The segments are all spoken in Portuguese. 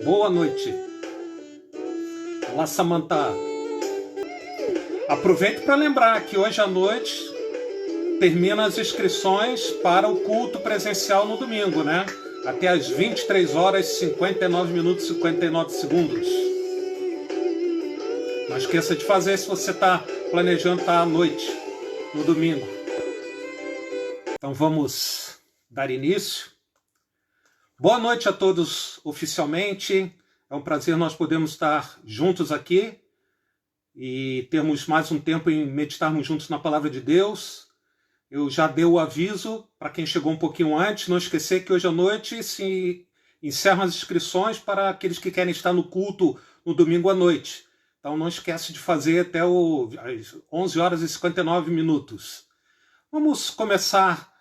Boa noite. Olá, Samantha. Aproveito para lembrar que hoje à noite termina as inscrições para o culto presencial no domingo, né? Até às 23 horas, 59 minutos e 59 segundos. Não esqueça de fazer se você está planejando estar à noite, no domingo. Então vamos dar início. Boa noite a todos oficialmente. É um prazer nós podermos estar juntos aqui e termos mais um tempo em meditarmos juntos na Palavra de Deus. Eu já dei o aviso para quem chegou um pouquinho antes, não esquecer que hoje à noite se encerram as inscrições para aqueles que querem estar no culto no domingo à noite. Então não esquece de fazer até às 11 horas e 59 minutos. Vamos começar.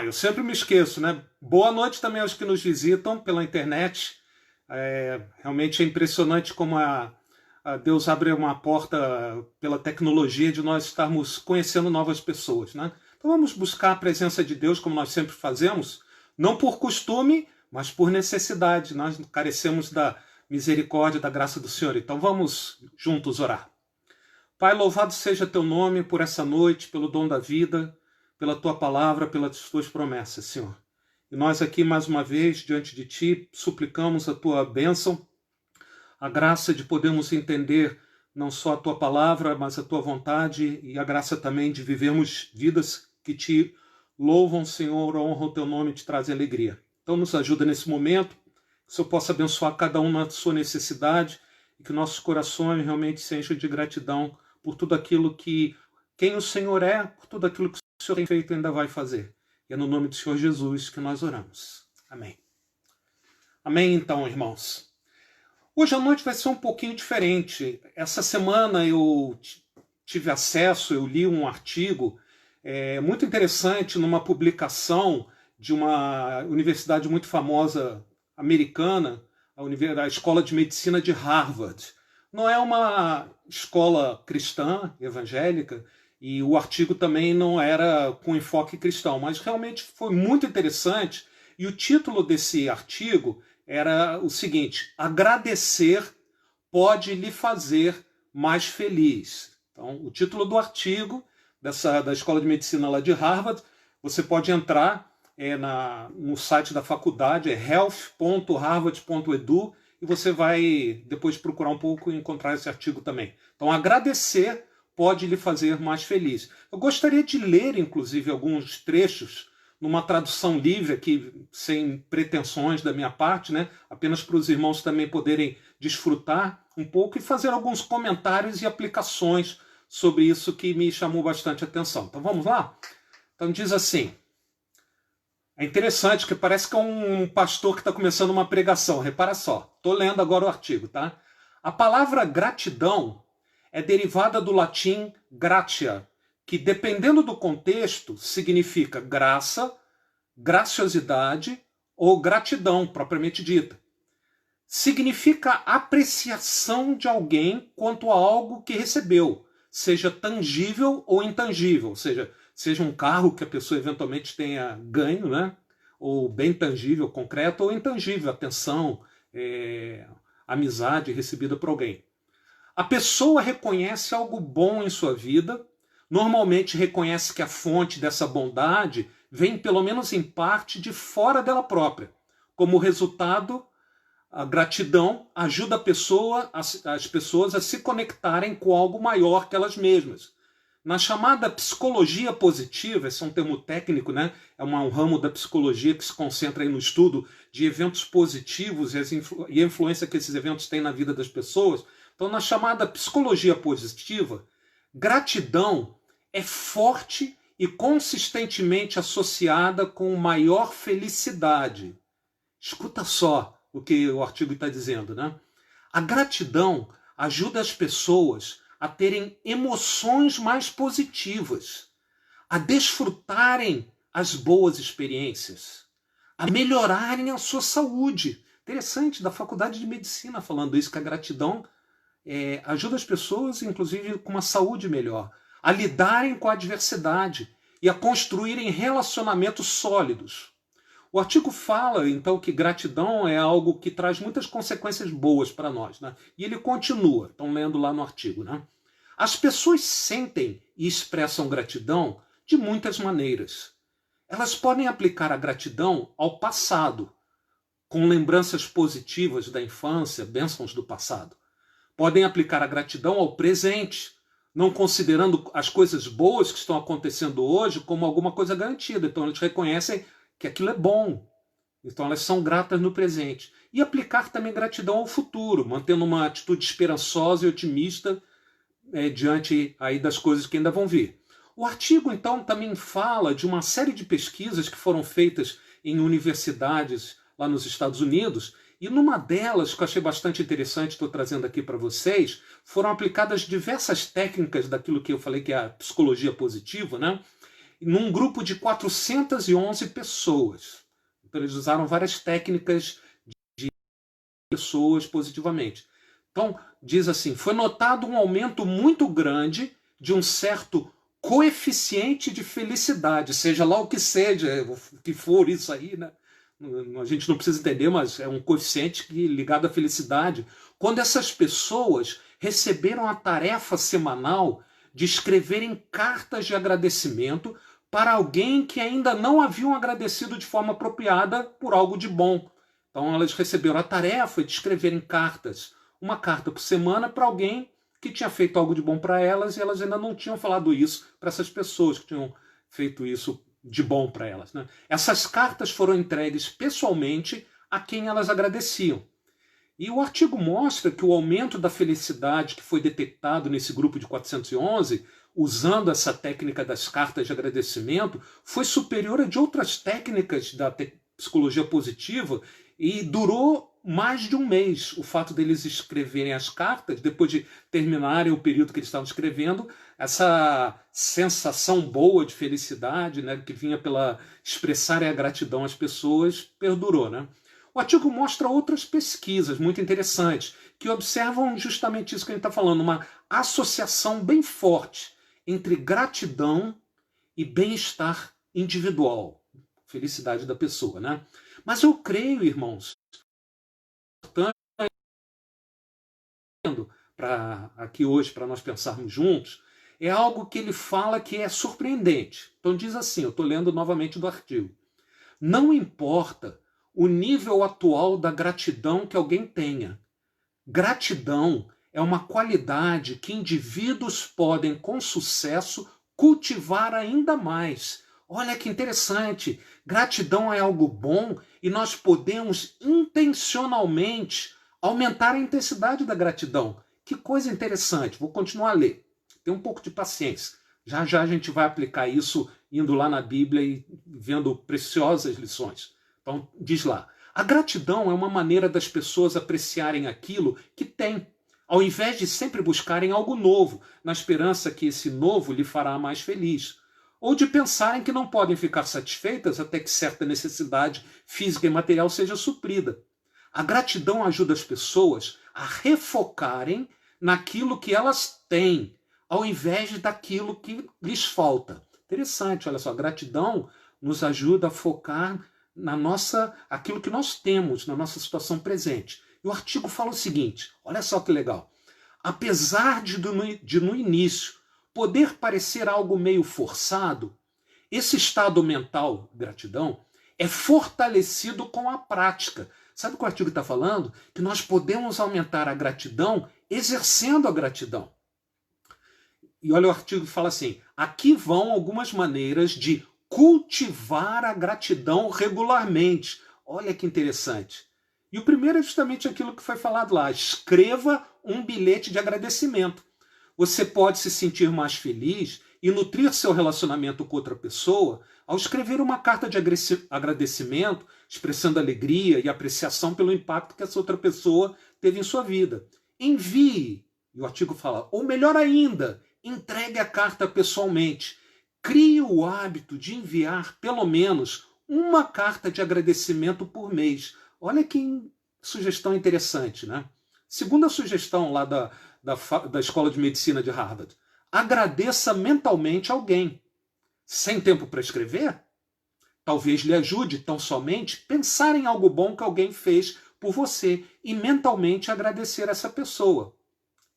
Eu sempre me esqueço, né? Boa noite também aos que nos visitam pela internet. Realmente é impressionante como Deus abre uma porta pela tecnologia de nós estarmos conhecendo novas pessoas, né? Então vamos buscar a presença de Deus como nós sempre fazemos, não por costume, mas por necessidade. Nós carecemos da misericórdia, da graça do Senhor. Então vamos juntos orar. Pai, louvado seja teu nome por essa noite, pelo dom da vida, pela tua palavra, pelas tuas promessas, Senhor. E nós aqui, mais uma vez, diante de ti, suplicamos a tua bênção, a graça de podermos entender não só a tua palavra, mas a tua vontade, e a graça também de vivermos vidas que te louvam, Senhor, honram o teu nome e te trazem alegria. Então nos ajuda nesse momento, que o Senhor possa abençoar cada um na sua necessidade, e que nossos corações realmente se encham de gratidão por tudo aquilo que quem o Senhor é, por tudo aquilo que o Senhor tem feito e ainda vai fazer. E é no nome do Senhor Jesus que nós oramos. Amém. Amém, então, irmãos. Hoje à noite vai ser um pouquinho diferente. Essa semana eu tive acesso, eu li um artigo muito interessante numa publicação de uma universidade muito famosa americana, a Escola de Medicina de Harvard. Não é uma escola cristã, evangélica, e o artigo também não era com enfoque cristão, mas realmente foi muito interessante. E o título desse artigo era o seguinte: agradecer pode lhe fazer mais feliz. Então, o título do artigo da Escola de Medicina lá de Harvard, você pode entrar no site da faculdade, health.harvard.edu, e você vai depois procurar um pouco e encontrar esse artigo também. Então, agradecer pode lhe fazer mais feliz. Eu gostaria de ler, inclusive, alguns trechos numa tradução livre aqui, sem pretensões da minha parte, né? Apenas para os irmãos também poderem desfrutar um pouco e fazer alguns comentários e aplicações sobre isso que me chamou bastante atenção. Então vamos lá? Então diz assim, é interessante que parece que é um pastor que está começando uma pregação, repara só, estou lendo agora o artigo, tá? A palavra gratidão é derivada do latim gratia, que, dependendo do contexto, significa graça, graciosidade ou gratidão, propriamente dita. Significa apreciação de alguém quanto a algo que recebeu, seja tangível ou intangível, ou seja um carro que a pessoa eventualmente tenha ganho, né? Ou bem tangível, concreto, ou intangível, atenção, amizade recebida por alguém. A pessoa reconhece algo bom em sua vida, normalmente reconhece que a fonte dessa bondade vem, pelo menos em parte, de fora dela própria. Como resultado, a gratidão ajuda as pessoas a se conectarem com algo maior que elas mesmas. Na chamada psicologia positiva, esse é um termo técnico, né? É um ramo da psicologia que se concentra aí no estudo de eventos positivos e a influência que esses eventos têm na vida das pessoas. Então, na chamada psicologia positiva, gratidão é forte e consistentemente associada com maior felicidade. Escuta só o que o artigo está dizendo, né? A gratidão ajuda as pessoas a terem emoções mais positivas, a desfrutarem as boas experiências, a melhorarem a sua saúde. Interessante, da Faculdade de Medicina falando isso, que a gratidão ajuda as pessoas, inclusive, com uma saúde melhor, a lidarem com a adversidade e a construírem relacionamentos sólidos. O artigo fala, então, que gratidão é algo que traz muitas consequências boas para nós, né? E ele continua, estão lendo lá no artigo, né? As pessoas sentem e expressam gratidão de muitas maneiras. Elas podem aplicar a gratidão ao passado, com lembranças positivas da infância, bênçãos do passado. Podem aplicar a gratidão ao presente, não considerando as coisas boas que estão acontecendo hoje como alguma coisa garantida. Então eles reconhecem que aquilo é bom. Então elas são gratas no presente. E aplicar também gratidão ao futuro, mantendo uma atitude esperançosa e otimista diante aí das coisas que ainda vão vir. O artigo, então, também fala de uma série de pesquisas que foram feitas em universidades lá nos Estados Unidos, e numa delas, que eu achei bastante interessante, estou trazendo aqui para vocês, foram aplicadas diversas técnicas daquilo que eu falei que é a psicologia positiva, né? Num grupo de 411 pessoas. Então eles usaram várias técnicas de pessoas positivamente. Então, diz assim, foi notado um aumento muito grande de um certo coeficiente de felicidade, seja lá o que seja, o que for isso aí, né? A gente não precisa entender, mas é um coeficiente ligado à felicidade. Quando essas pessoas receberam a tarefa semanal de escreverem cartas de agradecimento para alguém que ainda não haviam agradecido de forma apropriada por algo de bom. Então elas receberam a tarefa de escreverem cartas, uma carta por semana para alguém que tinha feito algo de bom para elas e elas ainda não tinham falado isso para essas pessoas que tinham feito isso de bom para elas, né? Essas cartas foram entregues pessoalmente a quem elas agradeciam. E o artigo mostra que o aumento da felicidade que foi detectado nesse grupo de 411, usando essa técnica das cartas de agradecimento, foi superior a de outras técnicas da psicologia positiva e durou mais de um mês. O fato deles escreverem as cartas, depois de terminarem o período que eles estavam escrevendo, essa sensação boa de felicidade, né, que vinha pela expressarem a gratidão às pessoas, perdurou, né? O artigo mostra outras pesquisas muito interessantes que observam justamente isso que a gente está falando, uma associação bem forte entre gratidão e bem-estar individual, felicidade da pessoa, né? Mas eu creio, irmãos, para aqui hoje, para nós pensarmos juntos, é algo que ele fala que é surpreendente. Então diz assim, eu estou lendo novamente do artigo. Não importa o nível atual da gratidão que alguém tenha. Gratidão é uma qualidade que indivíduos podem, com sucesso, cultivar ainda mais. Olha que interessante. Gratidão é algo bom e nós podemos intencionalmente aumentar a intensidade da gratidão. Que coisa interessante. Vou continuar a ler. Tenha um pouco de paciência. Já já a gente vai aplicar isso indo lá na Bíblia e vendo preciosas lições. Então, diz lá. A gratidão é uma maneira das pessoas apreciarem aquilo que têm, ao invés de sempre buscarem algo novo, na esperança que esse novo lhe fará mais feliz. Ou de pensarem que não podem ficar satisfeitas até que certa necessidade física e material seja suprida. A gratidão ajuda as pessoas a refocarem naquilo que elas têm, ao invés daquilo que lhes falta. Interessante, olha só, a gratidão nos ajuda a focar aquilo que nós temos na nossa situação presente. E o artigo fala o seguinte, olha só que legal. Apesar de no início poder parecer algo meio forçado, esse estado mental, gratidão, é fortalecido com a prática. Sabe o que o artigo está falando? Que nós podemos aumentar a gratidão exercendo a gratidão. E olha, o artigo fala assim, aqui vão algumas maneiras de cultivar a gratidão regularmente. Olha que interessante. E o primeiro é justamente aquilo que foi falado lá. Escreva um bilhete de agradecimento. Você pode se sentir mais feliz e nutrir seu relacionamento com outra pessoa ao escrever uma carta de agradecimento, expressando alegria e apreciação pelo impacto que essa outra pessoa teve em sua vida. Envie, e o artigo fala, ou melhor ainda, entregue a carta pessoalmente. Crie o hábito de enviar pelo menos uma carta de agradecimento por mês. Olha que sugestão interessante, né? Segunda sugestão lá da Escola de Medicina de Harvard. Agradeça mentalmente alguém. Sem tempo para escrever? talvez lhe ajude tão somente pensar em algo bom que alguém fez por você e mentalmente agradecer essa pessoa.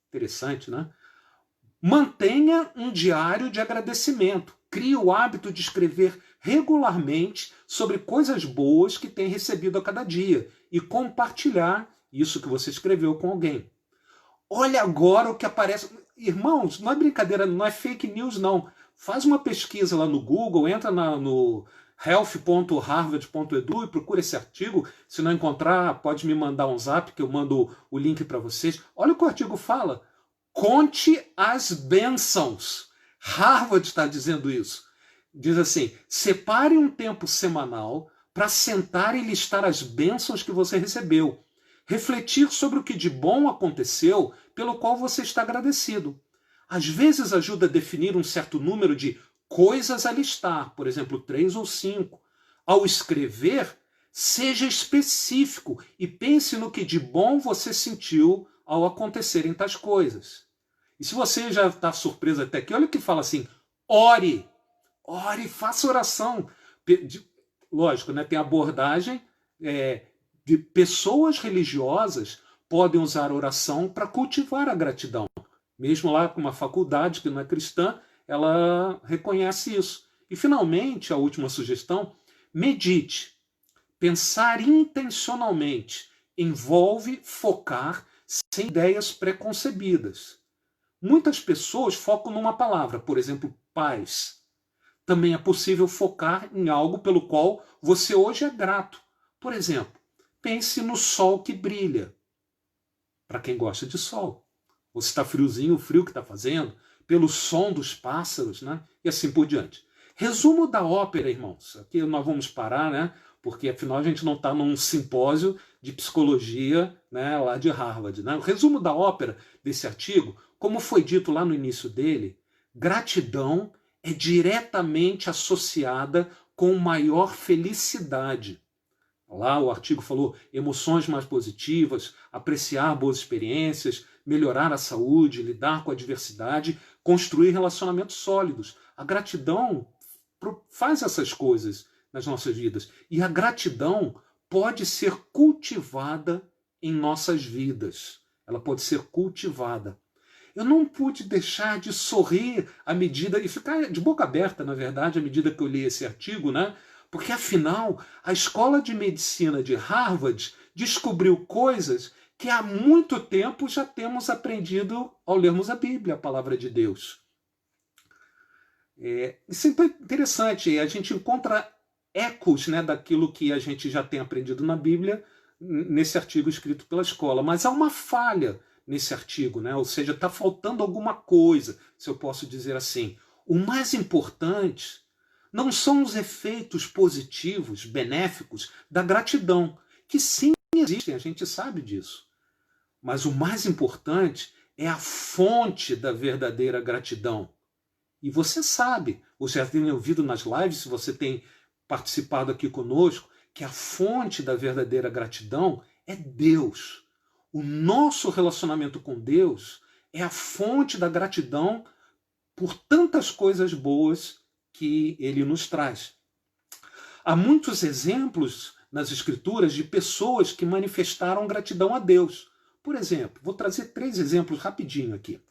Interessante, né? Mantenha um diário de agradecimento. Crie o hábito de escrever regularmente sobre coisas boas que tem recebido a cada dia e compartilhar isso que você escreveu com alguém. Olha agora o que aparece. Irmãos, não é brincadeira, não é fake news, não. Faz uma pesquisa lá no Google, entra no health.harvard.edu e procura esse artigo. Se não encontrar, pode me mandar um zap que eu mando o link para vocês. Olha o que o artigo fala. Conte as bênçãos. Harvard está dizendo isso. Diz assim, separe um tempo semanal para sentar e listar as bênçãos que você recebeu. Refletir sobre o que de bom aconteceu pelo qual você está agradecido. Às vezes ajuda a definir um certo número de coisas a listar, por exemplo, 3 ou 5. Ao escrever, seja específico e pense no que de bom você sentiu ao acontecerem tais coisas. E se você já está surpreso até aqui, olha o que fala assim, ore, faça oração. Lógico, né, tem abordagem de pessoas religiosas podem usar a oração para cultivar a gratidão. Mesmo lá com uma faculdade que não é cristã, ela reconhece isso. E finalmente, a última sugestão, medite. Pensar intencionalmente envolve focar sem ideias preconcebidas. Muitas pessoas focam numa palavra, por exemplo, paz. Também é possível focar em algo pelo qual você hoje é grato. Por exemplo, pense no sol que brilha. Para quem gosta de sol. Ou se está friozinho, o frio que está fazendo, pelo som dos pássaros, né? E assim por diante. Resumo da ópera, irmãos. Aqui nós vamos parar, né? Porque afinal a gente não está num simpósio de psicologia, né, lá de Harvard. Né? O resumo da ópera desse artigo, como foi dito lá no início dele, gratidão é diretamente associada com maior felicidade. Lá o artigo falou emoções mais positivas, apreciar boas experiências, melhorar a saúde, lidar com a diversidade, construir relacionamentos sólidos. A gratidão faz essas coisas nas nossas vidas. E a gratidão pode ser cultivada em nossas vidas. Ela pode ser cultivada. Eu não pude deixar de sorrir à medida, e ficar de boca aberta, na verdade, à medida que eu li esse artigo, né? Porque, afinal, a Escola de Medicina de Harvard descobriu coisas que há muito tempo já temos aprendido ao lermos a Bíblia, a palavra de Deus. Isso é interessante, a gente encontra ecos, né, daquilo que a gente já tem aprendido na Bíblia nesse artigo escrito pela escola. Mas há uma falha nesse artigo, né? Ou seja, está faltando alguma coisa, se eu posso dizer assim. O mais importante não são os efeitos positivos, benéficos da gratidão, que sim existem, a gente sabe disso. Mas o mais importante é a fonte da verdadeira gratidão. E você sabe, você já tem ouvido nas lives, se você tem participado aqui conosco, que a fonte da verdadeira gratidão é Deus. O nosso relacionamento com Deus é a fonte da gratidão por tantas coisas boas que Ele nos traz. Há muitos exemplos nas Escrituras de pessoas que manifestaram gratidão a Deus. Por exemplo, vou trazer 3 exemplos rapidinho aqui.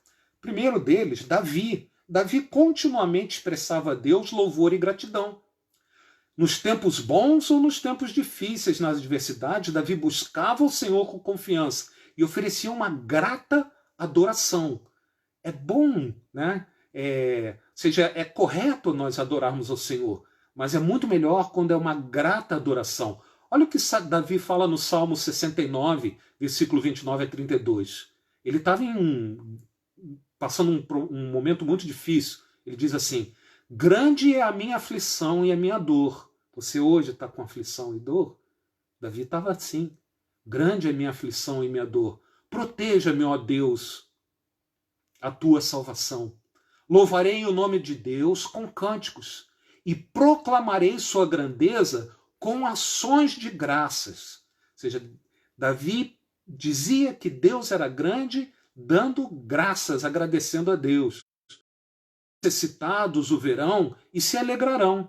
Primeiro deles, Davi. Davi continuamente expressava a Deus louvor e gratidão. Nos tempos bons ou nos tempos difíceis, nas adversidades, Davi buscava o Senhor com confiança e oferecia uma grata adoração. É bom, né? Seja, é correto nós adorarmos ao Senhor, mas é muito melhor quando é uma grata adoração. Olha o que Davi fala no Salmo 69, versículo 29 a 32. Ele estava passando um momento muito difícil. Ele diz assim, grande é a minha aflição e a minha dor. Você hoje está com aflição e dor? Davi estava assim. Grande é a minha aflição e minha dor. Proteja-me, ó Deus, a tua salvação. Louvarei o nome de Deus com cânticos e proclamarei sua grandeza com ações de graças. Ou seja, Davi dizia que Deus era grande, dando graças, agradecendo a Deus. Necessitados o verão e se alegrarão,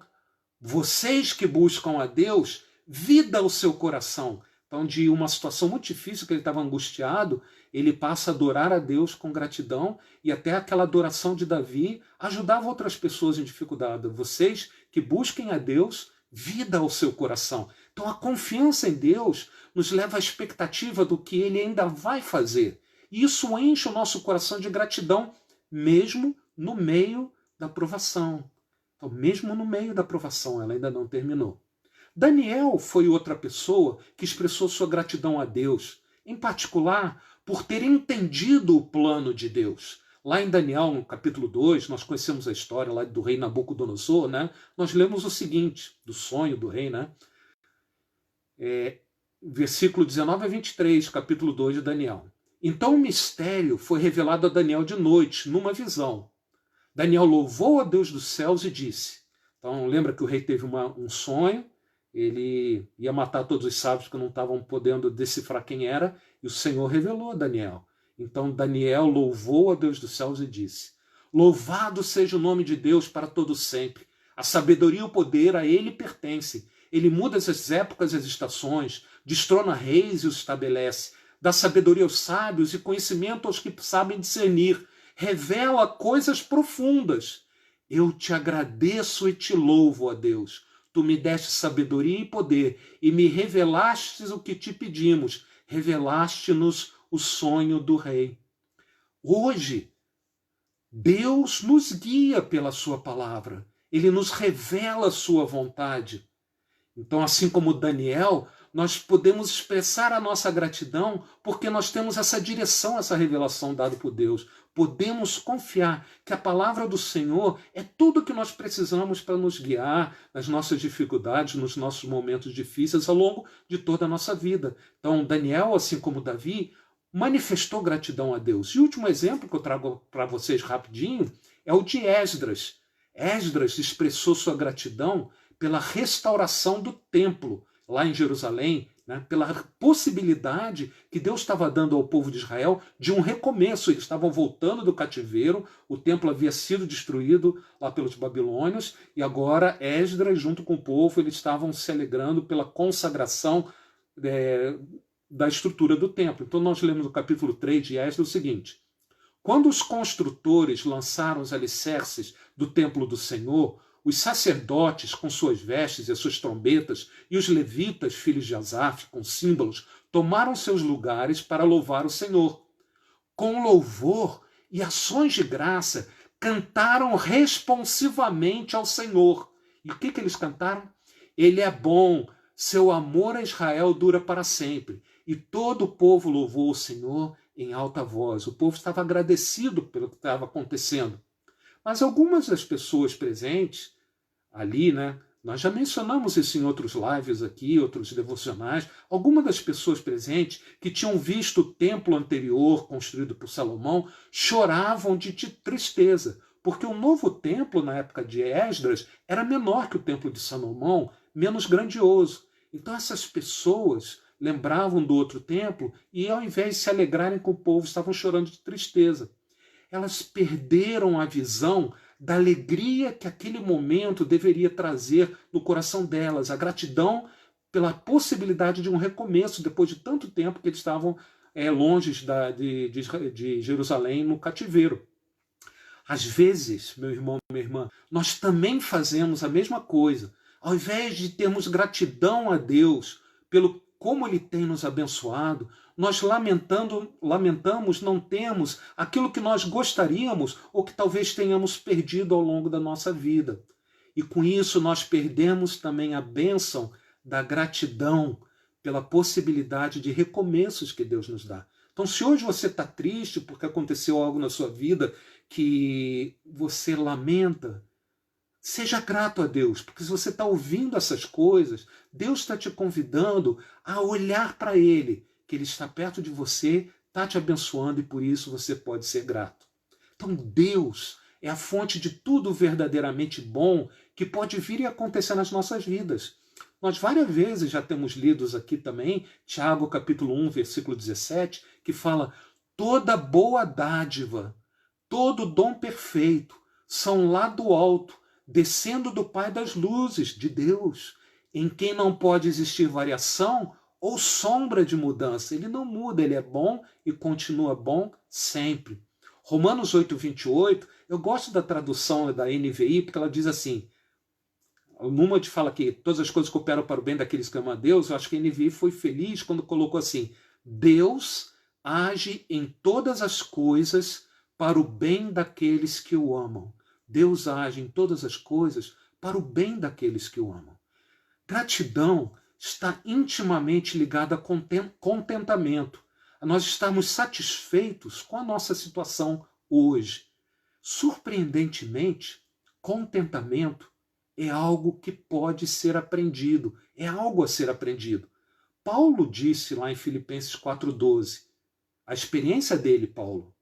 vocês que buscam a Deus, vida ao seu coração. Então, de uma situação muito difícil, que ele estava angustiado, ele passa a adorar a Deus com gratidão, e até aquela adoração de Davi ajudava outras pessoas em dificuldade. Vocês que busquem a Deus, vida ao seu coração. Então, a confiança em Deus nos leva à expectativa do que ele ainda vai fazer. E isso enche o nosso coração de gratidão, mesmo no meio da provação. Então, mesmo no meio da provação, ela ainda não terminou. Daniel foi outra pessoa que expressou sua gratidão a Deus, em particular por ter entendido o plano de Deus. Lá em Daniel, no capítulo 2, nós conhecemos a história lá do rei Nabucodonosor, né? Nós lemos o seguinte, do sonho do rei, né? Versículo 19 a 23, capítulo 2 de Daniel. Então o mistério foi revelado a Daniel de noite, numa visão. Daniel louvou a Deus dos céus e disse. Então lembra que o rei teve um sonho, ele ia matar todos os sábios que não estavam podendo decifrar quem era, e o Senhor revelou a Daniel. Então Daniel louvou a Deus dos céus e disse: louvado seja o nome de Deus para todo sempre. A sabedoria e o poder a ele pertencem. Ele muda as épocas e as estações, destrona reis e os estabelece, dá sabedoria aos sábios e conhecimento aos que sabem discernir, revela coisas profundas. Eu te agradeço e te louvo, ó Deus. Tu me deste sabedoria e poder, e me revelastes o que te pedimos. Revelaste-nos o sonho do rei. Hoje, Deus nos guia pela sua palavra. Ele nos revela a sua vontade. Então, assim como Daniel, nós podemos expressar a nossa gratidão porque nós temos essa direção, essa revelação dada por Deus. Podemos confiar que a palavra do Senhor é tudo que nós precisamos para nos guiar nas nossas dificuldades, nos nossos momentos difíceis ao longo de toda a nossa vida. Então, Daniel, assim como Davi, manifestou gratidão a Deus. E o último exemplo que eu trago para vocês rapidinho é o de Esdras. Esdras expressou sua gratidão pela restauração do templo lá em Jerusalém, né, pela possibilidade que Deus estava dando ao povo de Israel de um recomeço. Eles estavam voltando do cativeiro, o templo havia sido destruído lá pelos babilônios, e agora Esdras, junto com o povo, eles estavam se alegrando pela consagração da estrutura do templo. Então nós lemos no capítulo 3 de Esdras o seguinte: quando os construtores lançaram os alicerces do templo do Senhor, os sacerdotes, com suas vestes e as suas trombetas, e os levitas, filhos de Asaf, com símbolos, tomaram seus lugares para louvar o Senhor. Com louvor e ações de graça, cantaram responsivamente ao Senhor. E o que eles cantaram? Ele é bom, seu amor a Israel dura para sempre. E todo o povo louvou o Senhor em alta voz. O povo estava agradecido pelo que estava acontecendo. Mas algumas das pessoas presentes ali, né? Nós já mencionamos isso em outros lives aqui, outros devocionais. Algumas das pessoas presentes que tinham visto o templo anterior construído por Salomão choravam de tristeza, porque o novo templo na época de Esdras era menor que o templo de Salomão, menos grandioso. Então essas pessoas lembravam do outro templo e, ao invés de se alegrarem com o povo, estavam chorando de tristeza. Elas perderam a visão da alegria que aquele momento deveria trazer no coração delas, a gratidão pela possibilidade de um recomeço depois de tanto tempo que eles estavam longe de Jerusalém, no cativeiro. Às vezes, meu irmão, minha irmã, nós também fazemos a mesma coisa. Ao invés de termos gratidão a Deus pelo como Ele tem nos abençoado, nós lamentamos não termos aquilo que nós gostaríamos ou que talvez tenhamos perdido ao longo da nossa vida. E com isso nós perdemos também a bênção da gratidão pela possibilidade de recomeços que Deus nos dá. Então, se hoje você está triste porque aconteceu algo na sua vida que você lamenta, seja grato a Deus, porque se você está ouvindo essas coisas, Deus está te convidando a olhar para Ele, que Ele está perto de você, está te abençoando e por isso você pode ser grato. Então Deus é a fonte de tudo verdadeiramente bom que pode vir e acontecer nas nossas vidas. Nós várias vezes já temos lido aqui também, Tiago capítulo 1, versículo 17, que fala: toda boa dádiva, todo dom perfeito são lá do alto, descendo do Pai das luzes, de Deus, em quem não pode existir variação ou sombra de mudança. Ele não muda, ele é bom e continua bom sempre. Romanos 8:28, eu gosto da tradução da NVI, porque ela diz assim, numa de fala que todas as coisas cooperam para o bem daqueles que amam a Deus, eu acho que a NVI foi feliz quando colocou assim, Deus age em todas as coisas para o bem daqueles que o amam. Deus age em todas as coisas para o bem daqueles que o amam. Gratidão está intimamente ligada a contentamento, a nós estarmos satisfeitos com a nossa situação hoje. Surpreendentemente, contentamento é algo que pode ser aprendido, é algo a ser aprendido. Paulo disse lá em Filipenses 4:12, a experiência dele, Paulo,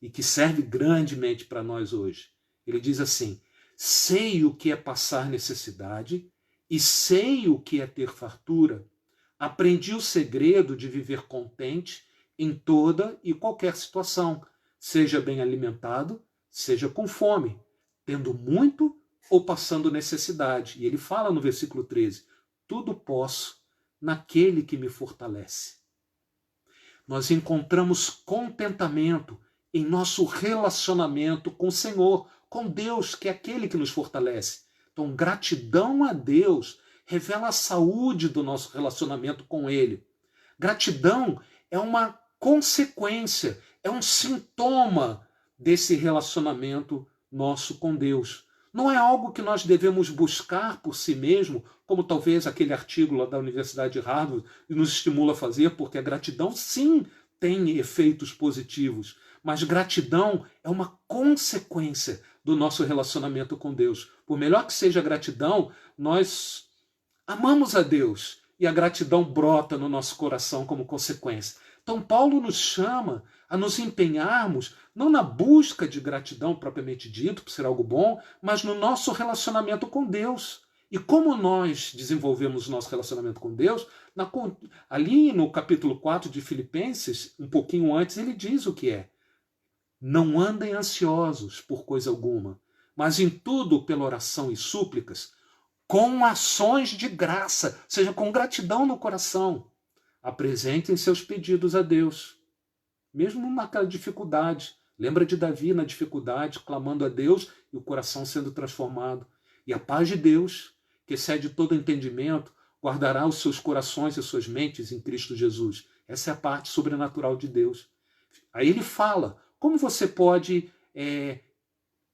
e que serve grandemente para nós hoje. Ele diz assim, sei o que é passar necessidade e sei o que é ter fartura. Aprendi o segredo de viver contente em toda e qualquer situação, seja bem alimentado, seja com fome, tendo muito ou passando necessidade. E ele fala no versículo 13, tudo posso naquele que me fortalece. Nós encontramos contentamento em nosso relacionamento com o Senhor, com Deus, que é aquele que nos fortalece. Então, gratidão a Deus revela a saúde do nosso relacionamento com Ele. Gratidão é uma consequência, é um sintoma desse relacionamento nosso com Deus. Não é algo que nós devemos buscar por si mesmo, como talvez aquele artigo lá da Universidade de Harvard nos estimula a fazer, porque a gratidão sim tem efeitos positivos, mas gratidão é uma consequência do nosso relacionamento com Deus. Por melhor que seja a gratidão, nós amamos a Deus e a gratidão brota no nosso coração como consequência. Então Paulo nos chama a nos empenharmos não na busca de gratidão propriamente dito, por ser algo bom, mas no nosso relacionamento com Deus. E como nós desenvolvemos o nosso relacionamento com Deus, ali no capítulo 4 de Filipenses, um pouquinho antes, ele diz o que é. Não andem ansiosos por coisa alguma, mas em tudo pela oração e súplicas, com ações de graça, ou seja, com gratidão no coração. Apresentem seus pedidos a Deus, mesmo naquela dificuldade. Lembra de Davi na dificuldade, clamando a Deus e o coração sendo transformado. E a paz de Deus, que excede todo entendimento, guardará os seus corações e suas mentes em Cristo Jesus. Essa é a parte sobrenatural de Deus. Aí ele fala, como você pode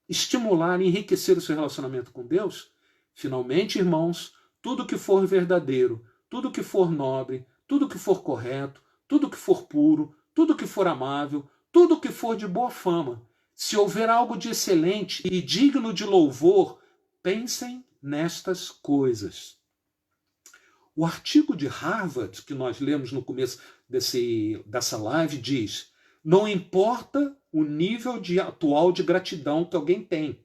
estimular e enriquecer o seu relacionamento com Deus? Finalmente, irmãos, tudo que for verdadeiro, tudo que for nobre, tudo que for correto, tudo que for puro, tudo que for amável, tudo que for de boa fama, se houver algo de excelente e digno de louvor, pensem nestas coisas. O artigo de Harvard, que nós lemos no começo dessa live, diz, não importa o nível atual de gratidão que alguém tem.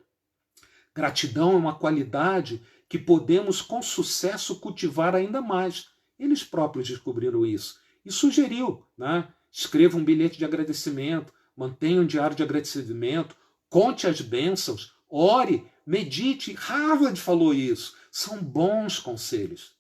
Gratidão é uma qualidade que podemos com sucesso cultivar ainda mais. Eles próprios descobriram isso. E sugeriu, escreva um bilhete de agradecimento, mantenha um diário de agradecimento, conte as bênçãos, ore, medite. Harvard falou isso. São bons conselhos.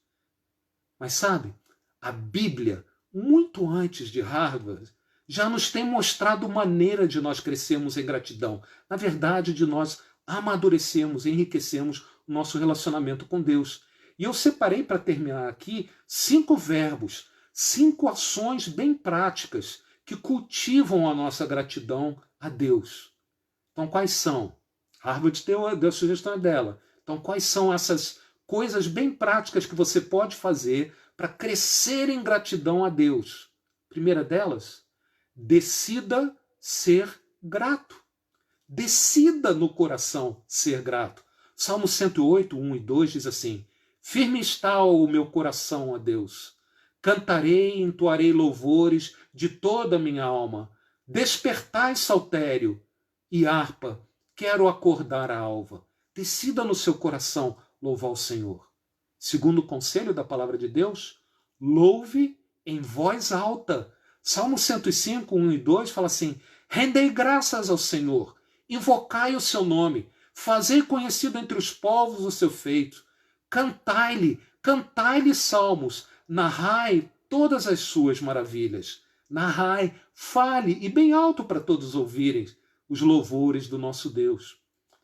Mas sabe, a Bíblia, muito antes de Harvard, já nos tem mostrado maneira de nós crescermos em gratidão. Na verdade, de nós amadurecemos, enriquecemos o nosso relacionamento com Deus. E eu separei para terminar aqui 5 verbos, 5 ações bem práticas que cultivam a nossa gratidão a Deus. Então, quais são? Harvard deu a sugestão dela. Então, quais são essas coisas bem práticas que você pode fazer para crescer em gratidão a Deus? Primeira delas, decida ser grato. Decida no coração ser grato. Salmo 108, 1 e 2 diz assim, firme está o meu coração a Deus. Cantarei e entoarei louvores de toda a minha alma. Despertai, saltério e harpa, quero acordar a alva. Decida no seu coração louvar o Senhor. Segundo o conselho da palavra de Deus, louve em voz alta. Salmo 105, 1 e 2 fala assim, rendei graças ao Senhor, invocai o seu nome, Fazei conhecido entre os povos o seu feito. Cantai-lhe salmos, narrai todas as suas maravilhas. Narrai, fale, e bem alto para todos ouvirem, os louvores do nosso Deus.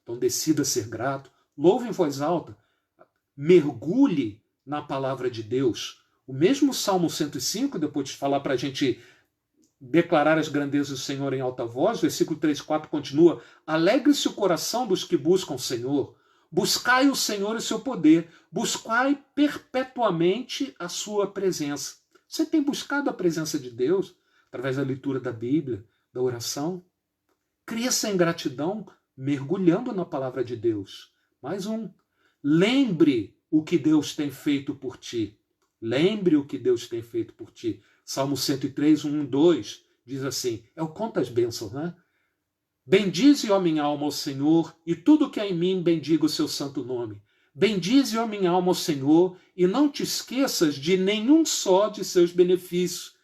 Então decida ser grato, louve em voz alta, mergulhe na palavra de Deus. O mesmo Salmo 105, depois de falar para a gente declarar as grandezas do Senhor em alta voz, versículo 3 e 4 continua: alegre-se o coração dos que buscam o Senhor, buscai o Senhor e seu poder, buscai perpetuamente a sua presença. Você tem buscado a presença de Deus através da leitura da Bíblia, da oração? Cresça em gratidão, mergulhando na palavra de Deus. Mais um. Lembre o que Deus tem feito por ti. Lembre o que Deus tem feito por ti. Salmo 103, 1, 2 diz assim, é o conta as bênçãos, né? Bendize, ó minha alma, ao Senhor, e tudo que há em mim bendiga o seu santo nome. Bendize, ó minha alma, ao Senhor, e não te esqueças de nenhum só de seus benefícios.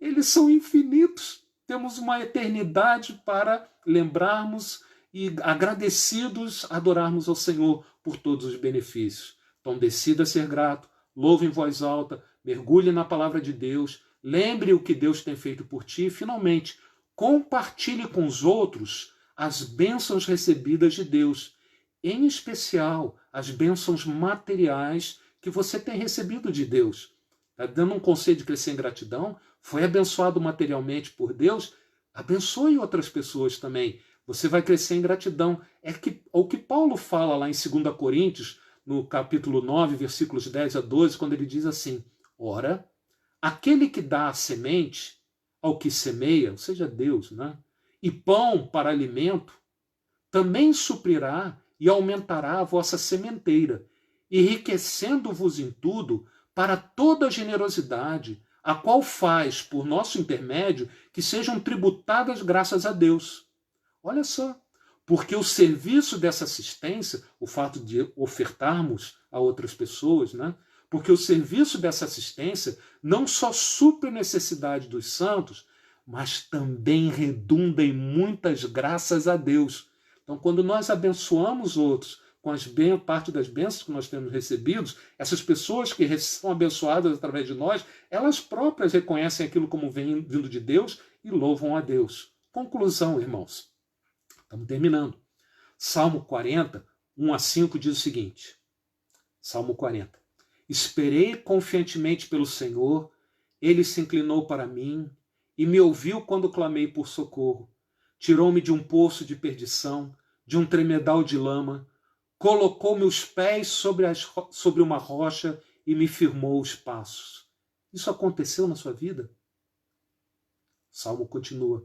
Eles são infinitos. Temos uma eternidade para lembrarmos e, agradecidos, adorarmos ao Senhor por todos os benefícios. Então, decida ser grato, louve em voz alta, mergulhe na palavra de Deus, lembre o que Deus tem feito por ti e, finalmente, compartilhe com os outros as bênçãos recebidas de Deus, em especial as bênçãos materiais que você tem recebido de Deus. Está dando um conselho de crescer em gratidão? Foi abençoado materialmente por Deus? Abençoe outras pessoas também. Você vai crescer em gratidão. É o que Paulo fala lá em 2 Coríntios, no capítulo 9, versículos 10 a 12, quando ele diz assim, ora, aquele que dá a semente ao que semeia, ou seja, Deus, né? E pão para alimento, também suprirá e aumentará a vossa sementeira, enriquecendo-vos em tudo para toda generosidade, a qual faz, por nosso intermédio, que sejam tributadas graças a Deus. Olha só, porque o serviço dessa assistência, o fato de ofertarmos a outras pessoas, né? Porque o serviço dessa assistência não só supre a necessidade dos santos, mas também redunda em muitas graças a Deus. Então, quando nós abençoamos outros com parte das bênçãos que nós temos recebidos, essas pessoas que são abençoadas através de nós, elas próprias reconhecem aquilo como vindo de Deus e louvam a Deus. Conclusão, irmãos. Estamos terminando. Salmo 40, 1 a 5 diz o seguinte. Salmo 40. Esperei confiantemente pelo Senhor, ele se inclinou para mim e me ouviu quando clamei por socorro. Tirou-me de um poço de perdição, de um tremedal de lama, colocou meus pés sobre uma rocha e me firmou os passos. Isso aconteceu na sua vida? O Salmo continua.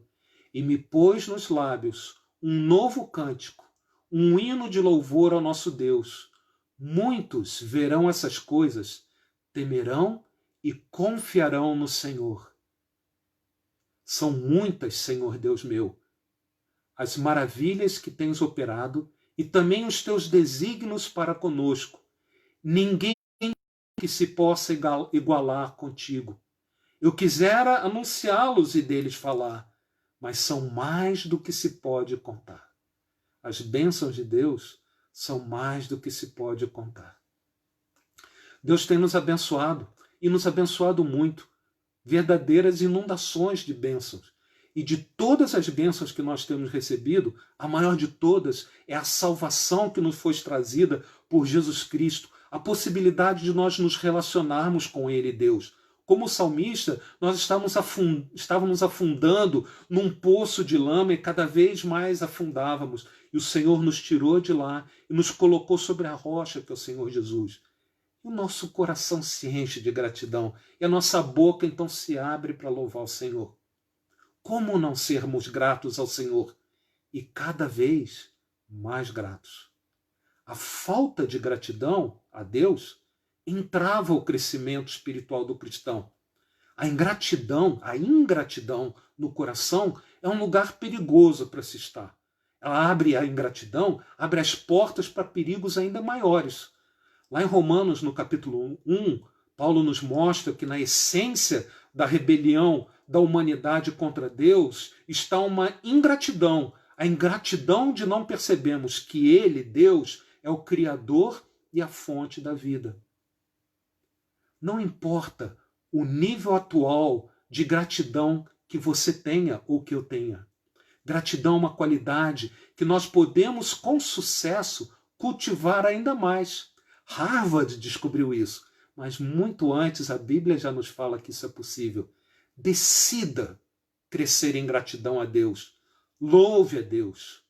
E me pôs nos lábios um novo cântico, um hino de louvor ao nosso Deus. Muitos verão essas coisas, temerão e confiarão no Senhor. São muitas, Senhor Deus meu, as maravilhas que tens operado e também os teus desígnios para conosco. Ninguém que se possa igualar contigo. Eu quisera anunciá-los e deles falar, mas são mais do que se pode contar. As bênçãos de Deus são mais do que se pode contar. Deus tem nos abençoado, e nos abençoado muito, verdadeiras inundações de bênçãos. E de todas as bênçãos que nós temos recebido, a maior de todas é a salvação que nos foi trazida por Jesus Cristo, a possibilidade de nós nos relacionarmos com Ele, Deus. Como salmista, nós estávamos afundando num poço de lama e cada vez mais afundávamos. E o Senhor nos tirou de lá e nos colocou sobre a rocha, que é o Senhor Jesus. E o nosso coração se enche de gratidão e a nossa boca então se abre para louvar o Senhor. Como não sermos gratos ao Senhor? E cada vez mais gratos. A falta de gratidão a Deus entrava o crescimento espiritual do cristão. A ingratidão no coração é um lugar perigoso para se estar. A ingratidão abre as portas para perigos ainda maiores. Lá em Romanos, no capítulo 1, Paulo nos mostra que na essência da rebelião da humanidade contra Deus está uma ingratidão, A ingratidão de não percebermos que Ele, Deus, é o Criador e a fonte da vida. Não importa o nível atual de gratidão que você tenha ou que eu tenha. Gratidão é uma qualidade que nós podemos, com sucesso, cultivar ainda mais. Harvard descobriu isso, mas muito antes a Bíblia já nos fala que isso é possível. Decida crescer em gratidão a Deus. Louve a Deus.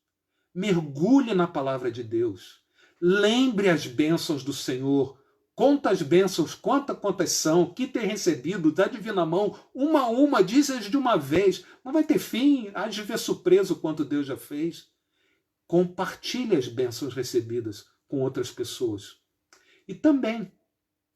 Mergulhe na palavra de Deus. Lembre as bênçãos do Senhor. Conta as bênçãos, conta quantas são, que ter recebido da divina mão, uma a uma, diz-as de uma vez. Não vai ter fim, há de ver surpreso quanto Deus já fez. Compartilhe as bênçãos recebidas com outras pessoas. E também,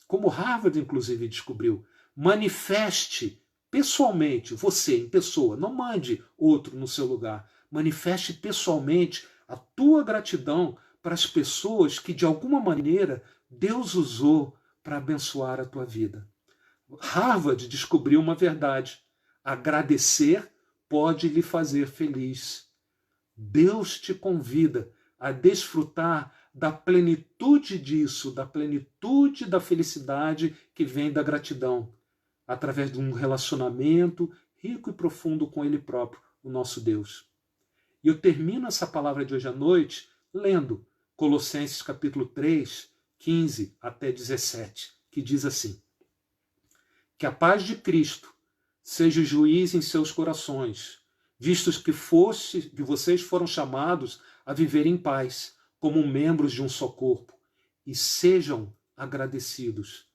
como Harvard inclusive descobriu, manifeste pessoalmente, você em pessoa, não mande outro no seu lugar, manifeste pessoalmente a tua gratidão para as pessoas que de alguma maneira Deus usou para abençoar a tua vida. Harvard descobriu uma verdade: agradecer pode lhe fazer feliz. Deus te convida a desfrutar da plenitude disso, da plenitude da felicidade que vem da gratidão, através de um relacionamento rico e profundo com Ele próprio, o nosso Deus. E eu termino essa palavra de hoje à noite lendo Colossenses capítulo 3, 15 até 17, que diz assim: que a paz de Cristo seja juiz em seus corações, vistos que vocês foram chamados a viver em paz, como membros de um só corpo, e sejam agradecidos.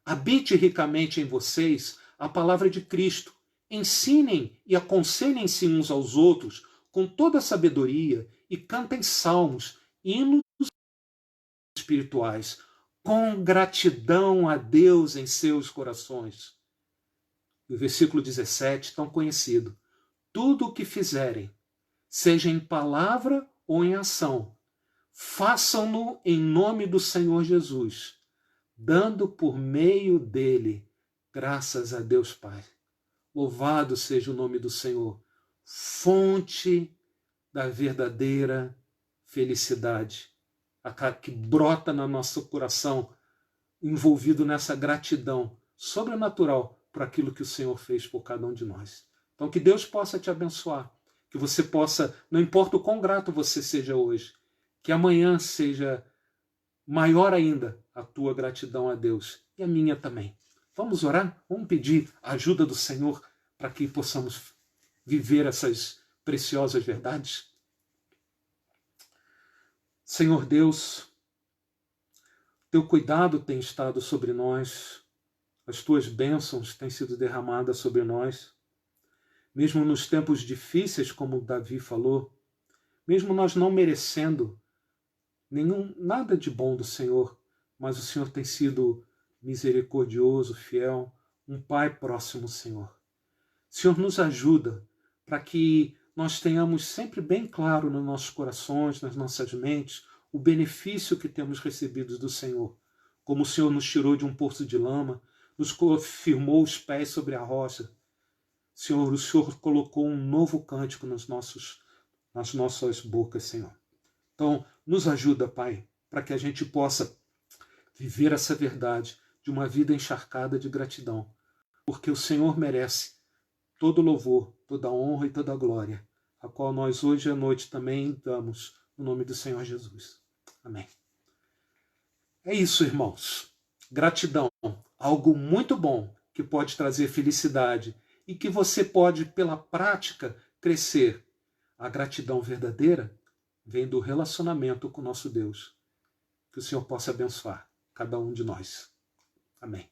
Habite ricamente em vocês a palavra de Cristo. Ensinem e aconselhem-se uns aos outros com toda a sabedoria e cantem salmos, hinos espirituais, com gratidão a Deus em seus corações. O versículo 17, tão conhecido: tudo o que fizerem, seja em palavra ou em ação, façam-no em nome do Senhor Jesus, dando por meio dele graças a Deus Pai. Louvado seja o nome do Senhor, fonte da verdadeira felicidade, aquela que brota no nosso coração, envolvido nessa gratidão sobrenatural por aquilo que o Senhor fez por cada um de nós. Então que Deus possa te abençoar, que você possa, não importa o quão grato você seja hoje, que amanhã seja maior ainda a tua gratidão a Deus e a minha também. Vamos orar? Vamos pedir a ajuda do Senhor para que possamos viver essas preciosas verdades? Senhor Deus, teu cuidado tem estado sobre nós, as tuas bênçãos têm sido derramadas sobre nós, mesmo nos tempos difíceis, como Davi falou, mesmo nós não merecendo nada de bom do Senhor, mas o Senhor tem sido misericordioso, fiel, um Pai próximo, Senhor. Senhor, nos ajuda para que nós tenhamos sempre bem claro nos nossos corações, nas nossas mentes, o benefício que temos recebido do Senhor. Como o Senhor nos tirou de um poço de lama, nos firmou os pés sobre a rocha. Senhor, o Senhor colocou um novo cântico nas nossas bocas, Senhor. Então, nos ajuda, Pai, para que a gente possa viver essa verdade de uma vida encharcada de gratidão, porque o Senhor merece todo louvor, toda honra e toda glória, a qual nós hoje à noite também damos, no nome do Senhor Jesus. Amém. É isso, irmãos. Gratidão, algo muito bom que pode trazer felicidade e que você pode, pela prática, crescer. A gratidão verdadeira vem do relacionamento com o nosso Deus. Que o Senhor possa abençoar cada um de nós. Amém.